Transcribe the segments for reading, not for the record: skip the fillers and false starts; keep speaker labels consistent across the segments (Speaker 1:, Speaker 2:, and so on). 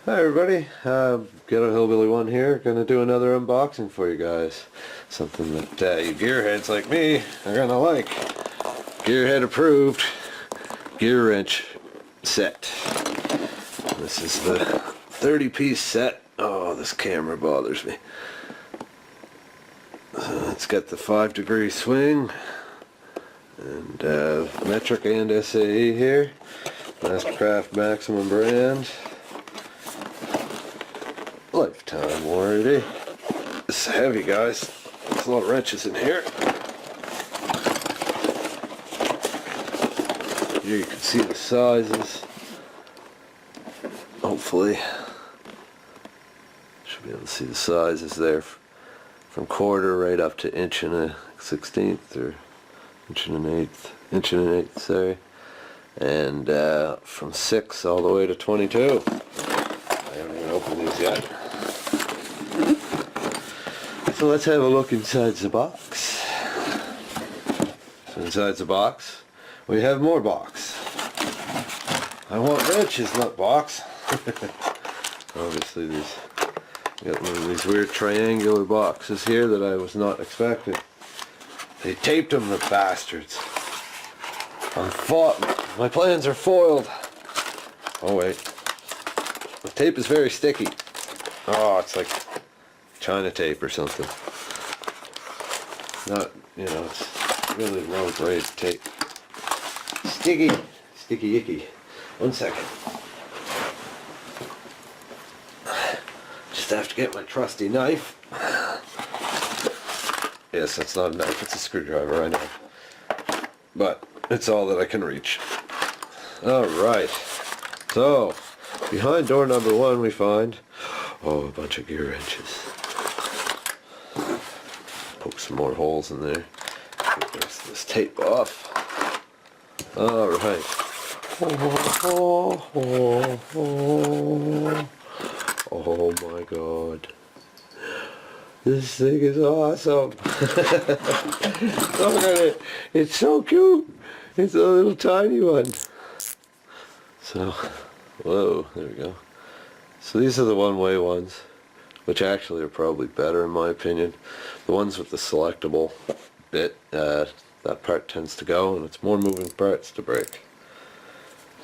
Speaker 1: Hi everybody, Ghetto Hillbilly 1 here, gonna do another unboxing for you guys. Something that you gearheads like me are gonna like. Gearhead approved gear wrench set. This is the 30-piece set. Oh, this camera bothers me. It's got the 5-degree swing and metric and SAE here. Mastercraft Maximum brand. Lifetime warranty. This is heavy, guys. There's a lot of wrenches in here. Here you can see the sizes. Hopefully should be able to see the sizes there from quarter right up to inch and a 16th or inch and an eighth, sorry, and from 6 all the way to 22. I haven't even opened these yet. So let's have a look inside the box. So inside the box we have more box. I want wrenches, not box. Obviously these, got one of these weird triangular boxes here that I was not expecting. They taped them, the bastards. My plans are foiled. Oh wait. The tape is very sticky. Oh, it's like China tape or something. Not, you know, it's really low grade tape. Sticky. Sticky icky. 1 second. Just have to get my trusty knife. Yes, that's not a knife, it's a screwdriver, I know. But it's all that I can reach. Alright. So, behind door number 1 we find, oh, a bunch of gear wrenches. Poke some more holes in there. Get the rest of this tape off. Alright. Oh my god. This thing is awesome. Look at it. It's so cute. It's a little tiny one. So, whoa, there we go. So these are the one-way ones, which actually are probably better in my opinion. The ones with the selectable bit, that part tends to go, and it's more moving parts to break.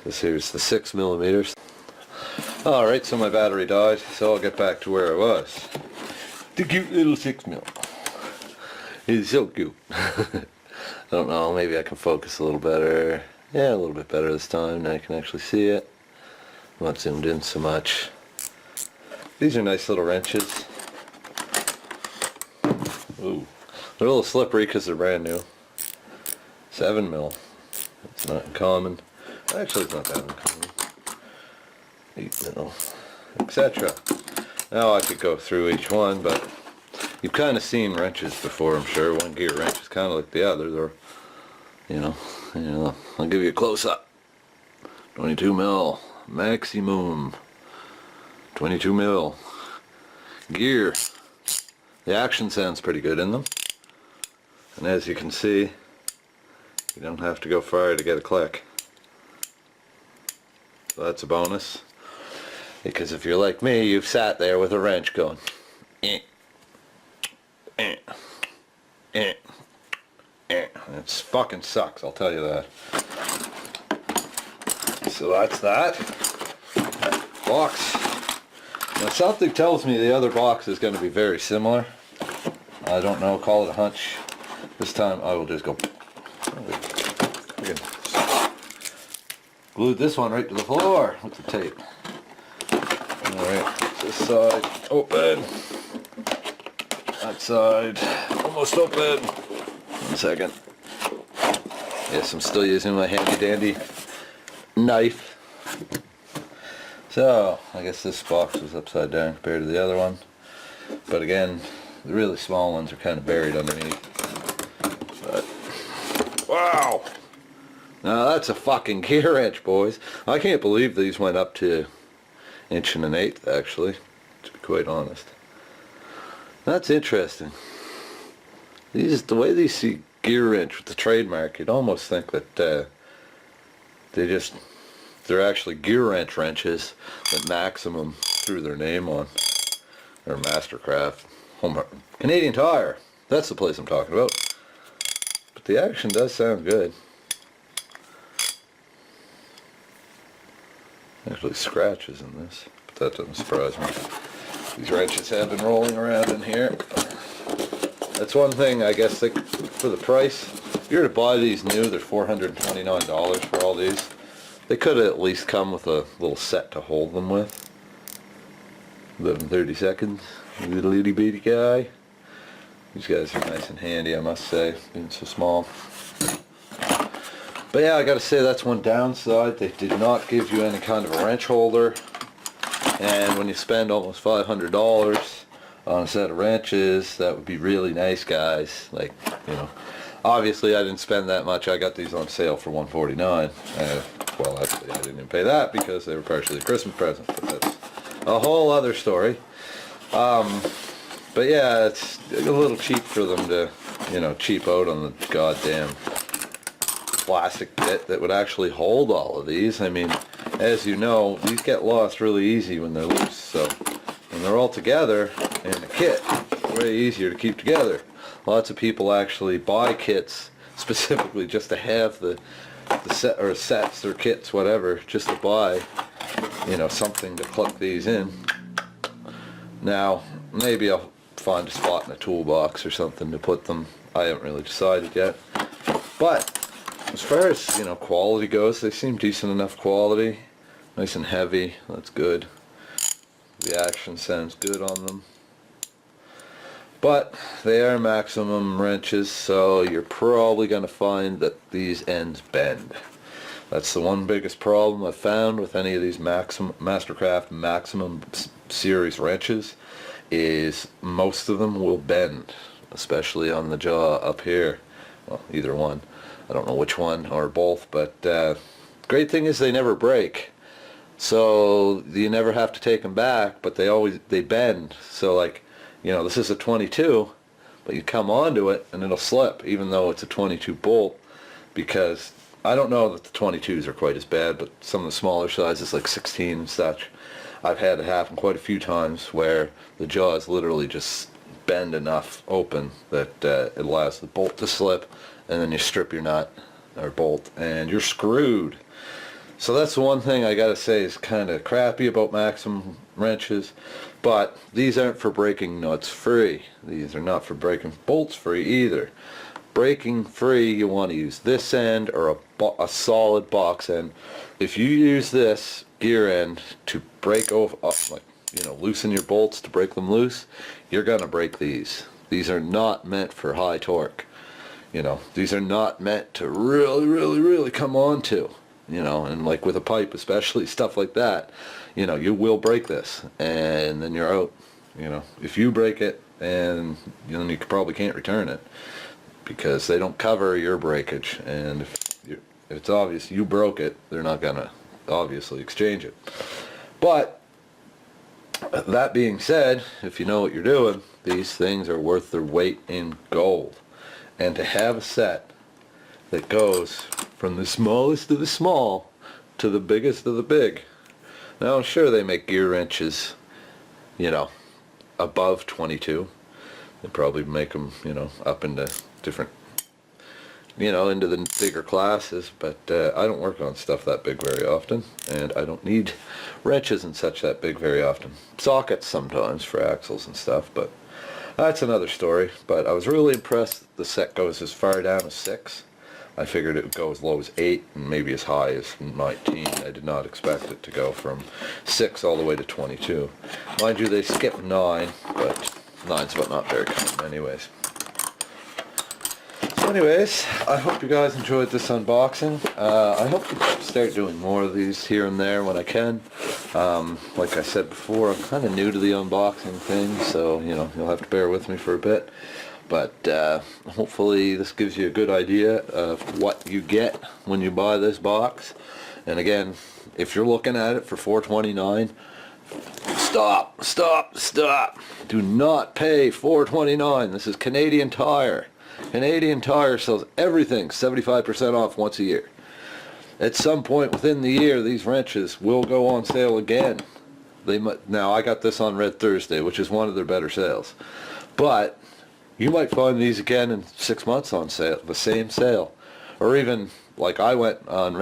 Speaker 1: This here's the 6mm. Alright, so my battery died, so I'll get back to where I was. The cute little 6mm. He's so cute. I don't know, maybe I can focus a little better. Yeah, a little bit better this time. Now I can actually see it. I'm not zoomed in so much. These are nice little wrenches. Ooh. They're a little slippery because they're brand new. 7mm. It's not uncommon. Actually, it's not that uncommon. 8mm, etc. Now I could go through each one, but you've kind of seen wrenches before, I'm sure. One gear wrench is kind of like the other. They're, you know, I'll give you a close-up. 22mm maximum. 22mm gear. The action sounds pretty good in them, and as you can see, you don't have to go far to get a click. So that's a bonus, because if you're like me, you've sat there with a wrench going eh, eh, eh, eh. It fucking sucks, I'll tell you that. So that's that box. Now something tells me the other box is going to be very similar. I don't know, call it a hunch. This time I will just go. Glued this one right to the floor with the tape. Alright, this side open. That side almost open. 1 second. Yes, I'm still using my handy dandy knife. So, I guess this box was upside down compared to the other one. But again, the really small ones are kind of buried underneath. But, wow! Now that's a fucking gear wrench, boys. I can't believe these went up to 1 1/8 inches, actually, to be quite honest. That's interesting. The way these see gear wrench with the trademark, you'd almost think that they just they're actually gear wrench wrenches that Maximum threw their name on, or Mastercraft. Canadian Tire, that's the place I'm talking about. But the action does sound good. Actually scratches in this, but that doesn't surprise me. These wrenches have been rolling around in here. That's one thing, I guess, for the price. If you were to buy these new, they're $429 for all these. They could at least come with a little set to hold them with. 11:30 seconds. Little itty bitty guy. These guys are nice and handy, I must say, being so small. But yeah, I gotta say that's one downside. They did not give you any kind of a wrench holder. And when you spend almost $500 on a set of wrenches, that would be really nice, guys. Like, you know, obviously I didn't spend that much. I got these on sale for $149. Well, actually I didn't even pay that because they were partially a Christmas present, but that's a whole other story. But yeah, it's a little cheap for them to, you know, cheap out on the goddamn plastic bit that would actually hold all of these. I mean, as you know, these get lost really easy when they're loose, so when they're all together in a kit, it's way easier to keep together. Lots of people actually buy kits specifically just to have the set, or sets or kits, whatever, just to buy, you know, something to plug these in. Now, maybe I'll find a spot in a toolbox or something to put them. I haven't really decided yet. But as far as, you know, quality goes, they seem decent enough quality. Nice and heavy, that's good. The action sounds good on them. But they are Maximum wrenches, so you're probably going to find that these ends bend. That's the one biggest problem I've found with any of these Mastercraft Maximum series wrenches, is most of them will bend, especially on the jaw up here. Well, either one. I don't know which one or both, but great thing is they never break. So you never have to take them back, but they bend. So, like, you know, this is a 22, but you come onto it and it'll slip, even though it's a 22 bolt, because I don't know that the 22s are quite as bad, but some of the smaller sizes, like 16 and such, I've had it happen quite a few times where the jaws literally just bend enough open that it allows the bolt to slip, and then you strip your nut or bolt and you're screwed. So that's the one thing I gotta say is kind of crappy about Maximum wrenches. But these aren't for breaking nuts free. These are not for breaking bolts free either. Breaking free, you want to use this end or a solid box end. If you use this gear end to break over, like, you know, loosen your bolts to break them loose, you're gonna break these. These are not meant for high torque. You know, these are not meant to really come on to. You know, and like with a pipe, especially stuff like that, you know, you will break this, and then you're out. You know, if you break it, and you know, you probably can't return it because they don't cover your breakage, and if it's obvious you broke it, they're not gonna obviously exchange it. But that being said, if you know what you're doing, these things are worth their weight in gold, and to have a set that goes from the smallest of the small to the biggest of the big. Now, sure, they make gear wrenches, you know, above 22. They probably make them, you know, up into different, you know, into the bigger classes, but I don't work on stuff that big very often, and I don't need wrenches and such that big very often. Sockets sometimes for axles and stuff, but that's another story. But I was really impressed that the set goes as far down as 6. I figured it would go as low as 8 and maybe as high as 19. I did not expect it to go from 6 all the way to 22. Mind you, they skip 9, but 9's but not very common anyways. So anyways, I hope you guys enjoyed this unboxing. I hope to start doing more of these here and there when I can. Like I said before, I'm kind of new to the unboxing thing, so, you know, you'll have to bear with me for a bit. But hopefully this gives you a good idea of what you get when you buy this box. And again, if you're looking at it for $429, stop. Do not pay $429. This is Canadian Tire. Canadian Tire sells everything 75% off once a year. at some point within the year, these wrenches will go on sale again. Now, I got this on Red Thursday, which is one of their better sales. But you might find these again in 6 months on sale, the same sale. Or even, like I went on the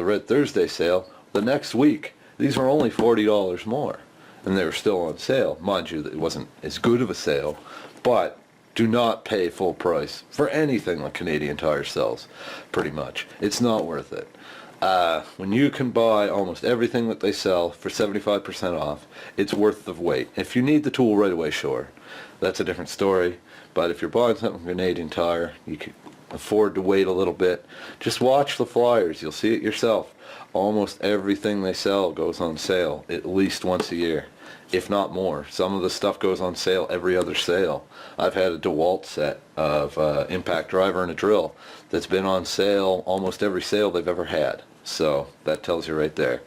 Speaker 1: Red Thursday sale, the next week, these were only $40 more. And they were still on sale. Mind you, it wasn't as good of a sale, but do not pay full price for anything like Canadian Tire sells, pretty much. It's not worth it. When you can buy almost everything that they sell for 75% off, it's worth the wait. If you need the tool right away, sure, that's a different story. But if you're buying something from Canadian Tire, you can afford to wait a little bit. Just watch the flyers. You'll see it yourself. Almost everything they sell goes on sale at least once a year, if not more. Some of the stuff goes on sale every other sale. I've had a DeWalt set of impact driver and a drill that's been on sale almost every sale they've ever had. So that tells you right there.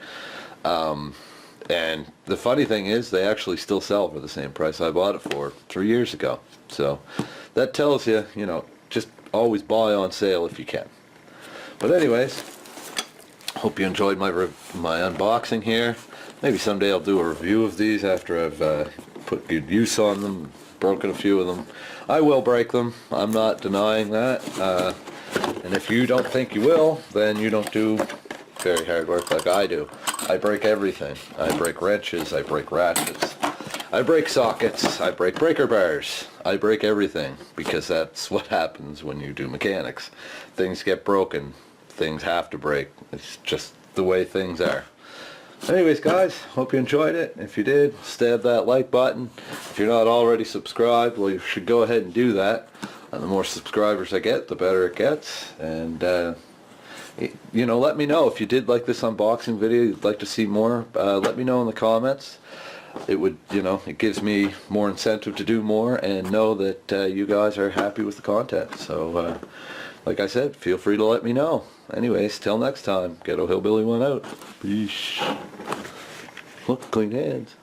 Speaker 1: And the funny thing is, they actually still sell for the same price I bought it for 3 years ago. So that tells you, you know, just always buy on sale if you can. But anyways, hope you enjoyed my unboxing here. Maybe someday I'll do a review of these after I've put good use on them, broken a few of them. I will break them. I'm not denying that. And if you don't think you will, then you don't do very hard work like I do. I break everything. I break wrenches, I break ratchets, I break sockets, I break breaker bars. I break everything because that's what happens when you do mechanics. Things get broken. Things have to break. It's just the way things are. Anyways, guys, hope you enjoyed it. If you did, stab that like button. If you're not already subscribed, well, you should go ahead and do that. And the more subscribers I get, the better it gets. And you know, let me know if you did like this unboxing video, you'd like to see more. Let me know in the comments. It would, you know, it gives me more incentive to do more and know that you guys are happy with the content. So, like I said, feel free to let me know. Anyways, till next time, Ghetto Hillbilly 1 out. Peace. Look, clean hands.